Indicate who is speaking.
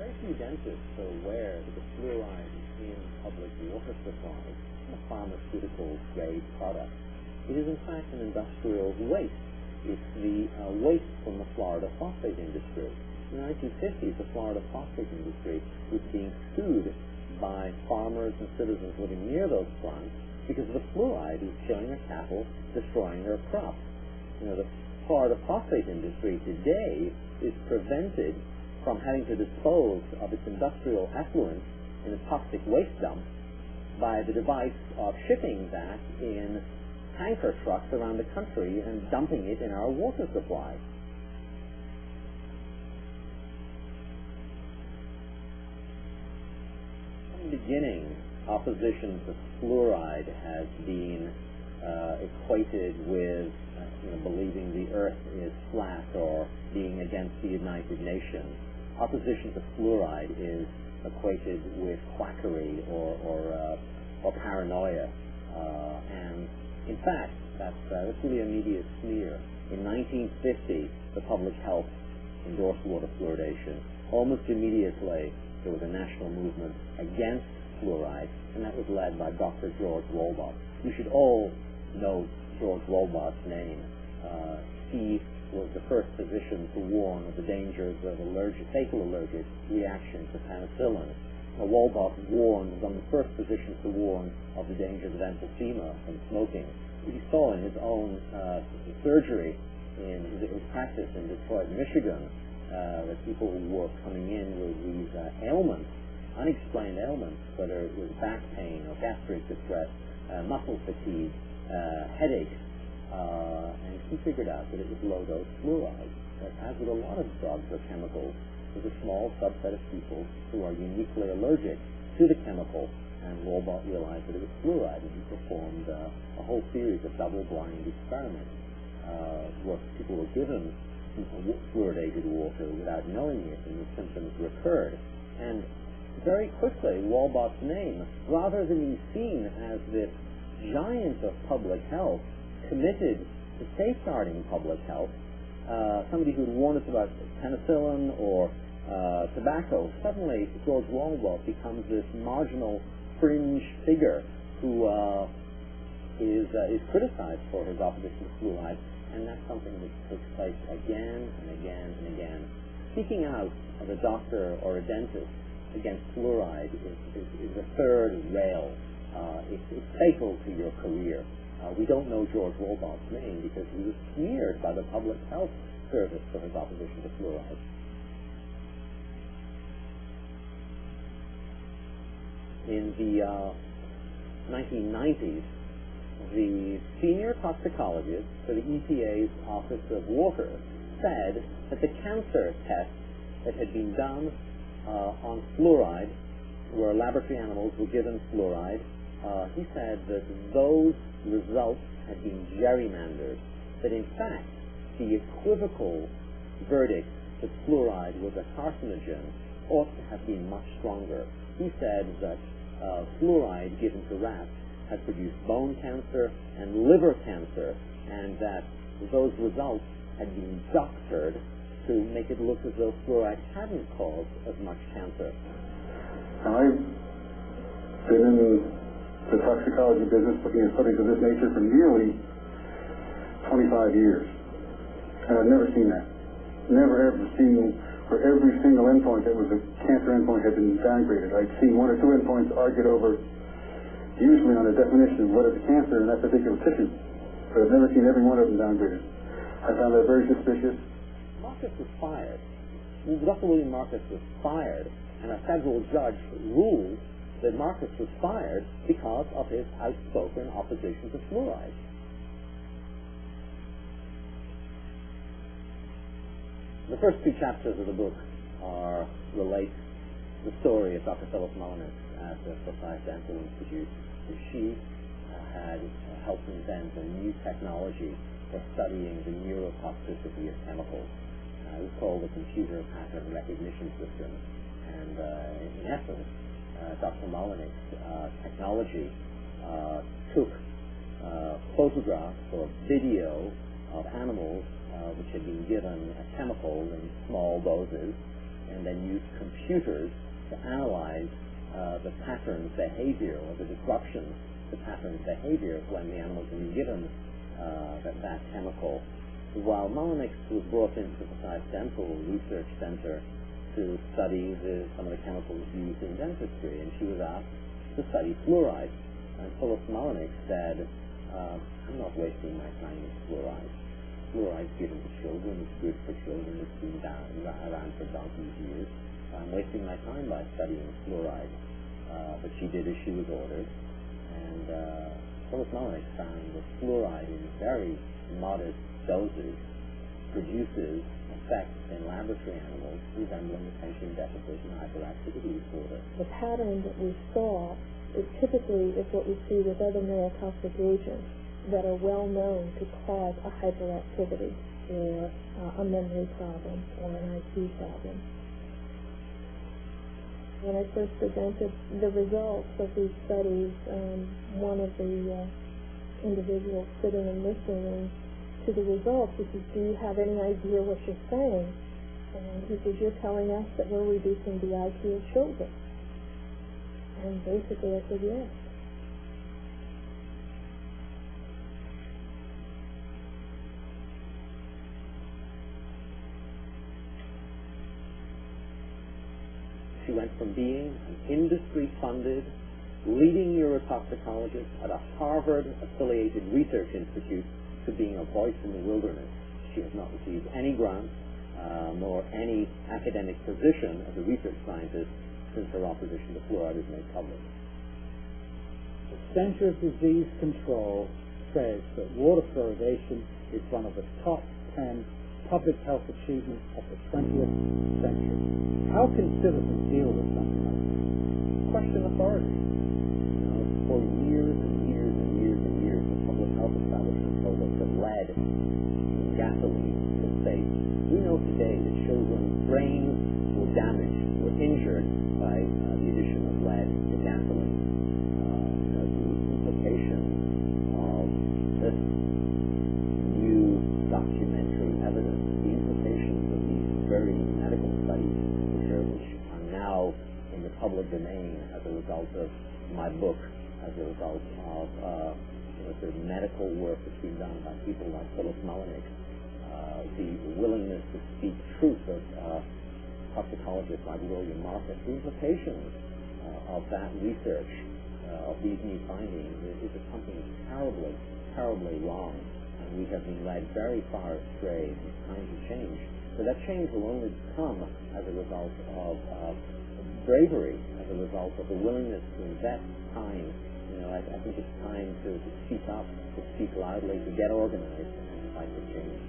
Speaker 1: very few dentists are aware that the fluoride in public water supplies is a pharmaceutical-grade product. It is, in fact, an industrial waste. It's the waste from the Florida phosphate industry. In the 1950s, the Florida phosphate industry was being sued by farmers and citizens living near those plants because the fluoride was killing their cattle, destroying their crops. The Florida phosphate industry today is prevented from having to dispose of its industrial effluent in a toxic waste dump by the device of shipping that in tanker trucks around the country and dumping it in our water supply. From the beginning, opposition to fluoride has been equated with believing the earth is flat or being against the United Nations. Opposition to fluoride is equated with quackery or paranoia. And in fact, that's really a media smear. In 1950, the public health endorsed water fluoridation. Almost immediately, there was a national movement against fluoride, and that was led by Dr. George Wolbach. You should all know George Wolbach's name. He was the first physician to warn of the dangers of fatal allergic reaction to penicillin. Wolbach was one of the first physicians to warn of the dangers of emphysema from smoking. He saw in his own surgery in his practice in Detroit, Michigan, that people were coming in with these ailments, unexplained ailments, whether it was back pain or gastric distress, muscle fatigue, headaches, and he figured out that it was low-dose fluoride. But as with a lot of drugs or chemicals, there's a small subset of people who are uniquely allergic to the chemical, and Wolbach realized that it was fluoride, and he performed a whole series of double-blind experiments where people were given fluoridated water without knowing it, and the symptoms recurred. And very quickly, Wolbach's name, rather than be seen as this giant of public health, committed to safeguarding public health, somebody who would warn us about penicillin or tobacco, suddenly George Wolbach becomes this marginal fringe figure who is criticized for his opposition to fluoride, and that's something that takes place again and again and again. Speaking out as a doctor or a dentist against fluoride is a third rail. It's fatal to your career. We don't know George Wolbach's name because he was smeared by the Public Health Service for his opposition to fluoride. In the 1990s, the senior toxicologist for the EPA's Office of Water said that the cancer tests that had been done on fluoride, where laboratory animals were given fluoride, he said that those results had been gerrymandered, that in fact the equivocal verdict that fluoride was a carcinogen ought to have been much stronger. He said that fluoride given to rats had produced bone cancer and liver cancer, and that those results had been doctored to make it look as though fluoride hadn't caused as much cancer.
Speaker 2: I've been in the toxicology business looking at studies of this nature for nearly 25 years, and I've never seen that. Never ever seen where every single endpoint that was a cancer endpoint had been downgraded. I'd seen one or two endpoints argued over, usually on the definition of what is a cancer in that particular tissue, but I've never seen every one of them downgraded. I found that very suspicious.
Speaker 1: Marcus was fired. Dr. William Marcus was fired, and a federal judge ruled that Marcus was fired because of his outspoken opposition to fluoride. The first two chapters of the book relate the story of Dr. Phyllis Mullenix at the Flouride Dental Institute. She had helped invent a new technology for studying the neurotoxicity of chemicals. It was called the computer pattern recognition system. And in essence, Dr. Mullenix's technology took photographs or video of animals which had been given a chemical in small doses, and then used computers to analyze the pattern behavior or the disruptions to pattern behavior when the animals have been given that chemical. While Mullenix was brought into the Science Dental Research Center to study some of the chemicals used in dentistry, and she was asked to study fluoride. And Phyllis Mullenix said, I'm not wasting my time with fluoride. Fluoride's given to children, it's good for children, it's been around for donkey's years. I'm wasting my time by studying fluoride. But she did as she was ordered, and Phyllis Mullenix found that fluoride in very modest doses produces effects in laboratory animals resembling attention deficit and hyperactivity disorder.
Speaker 3: The pattern that we saw is typically what we see with other neurotoxic agents that are well known to cause a hyperactivity or a memory problem or an IQ problem. When I first presented the results of these studies, one of the individuals sitting and listening to the results, he said, do you have any idea what you're saying? And he says, you're telling us that we're reducing the IQ of children. And basically I said, yes.
Speaker 1: She went from being an industry-funded, leading neurotoxicologist at a Harvard-affiliated research institute to being a voice in the wilderness. She has not received any grants nor any academic position as a research scientist since her opposition to fluoride was made public.
Speaker 4: The Center of Disease Control says that water fluoridation is one of the top 10 public health achievements of the 20th century. How can citizens deal with something like this?
Speaker 1: Question authority. For years and years and years and years, the public health establishment told us that lead in gasoline is safe. We know today that children's brains were damaged, were injured by the addition of lead to gasoline. The implications of this new documentary evidence, the implications of these very medical studies, which are now in the public domain as a result of my book, as a result of the medical work that's been done by people like Phyllis Mullenix, the willingness to speak truth of toxicologists like William Marcus. The implications of that research, of these new findings, is that something is terribly, terribly wrong, and we have been led very far astray. It's time to change. So that change will only come as a result of bravery, as a result of the willingness to invest time. I think it's time to speak up, to speak loudly, to get organized, and to fight for change.